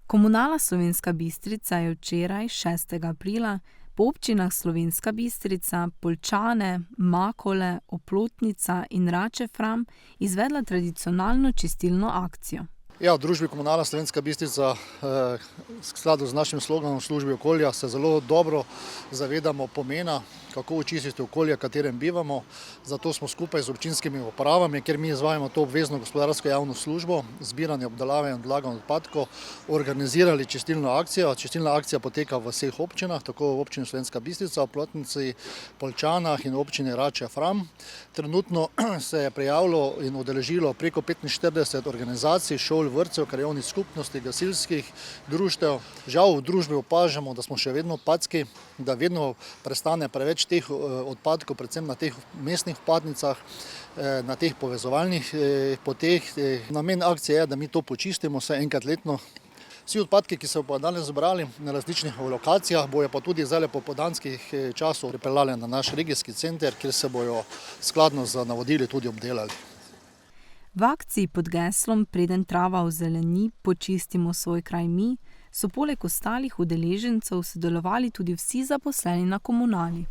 Komunala Slovenska Bistrica je včeraj, 6. aprila, po občinah Slovenska Bistrica, Poljčane, Makole, Oplotnica in Rače-Fram izvedla tradicionalno čistilno akcijo. Ja, v družbi Komunala Slovenska Bistrica v skladu z našim sloganom v službi okolja se zelo dobro zavedamo pomena, kako očistiti okolje, v katerem bivamo. Zato smo skupaj z občinskimi upravami, kjer mi izvajamo to obvezno gospodarsko javno službo, zbiranje, obdelave in odlaganje odpadkov, organizirali čistilno akcijo. Čistilna akcija poteka v vseh občinah, tako v občini Slovenska Bistrica, Oplotnici, Poljčanah in občini Rače-Fram. Trenutno se je prijavilo in udeležilo preko 45 organizacij, šol, vrtcev, krajevnih skupnosti, gasilskih društev. Žal v družbi opažamo, da smo še vedno odpadski, da vedno prestane preveč teh odpadkov, predvsem na teh mestnih vpadnicah, na teh povezovalnih poteh. Namen akcije je, da mi to počistimo vsaj enkrat letno. Vsi odpadki, ki se bodo danes zbrali na različnih lokacijah, bojo pa tudi zdaj po popoldanskih času pripeljali na naš regijski center, kjer se bojo skladno z navodili tudi obdelali. V akciji pod geslom Preden trava ozeleni, počistimo svoj kraj mi, so poleg ostalih udeležencev sodelovali tudi vsi zaposleni na komunali.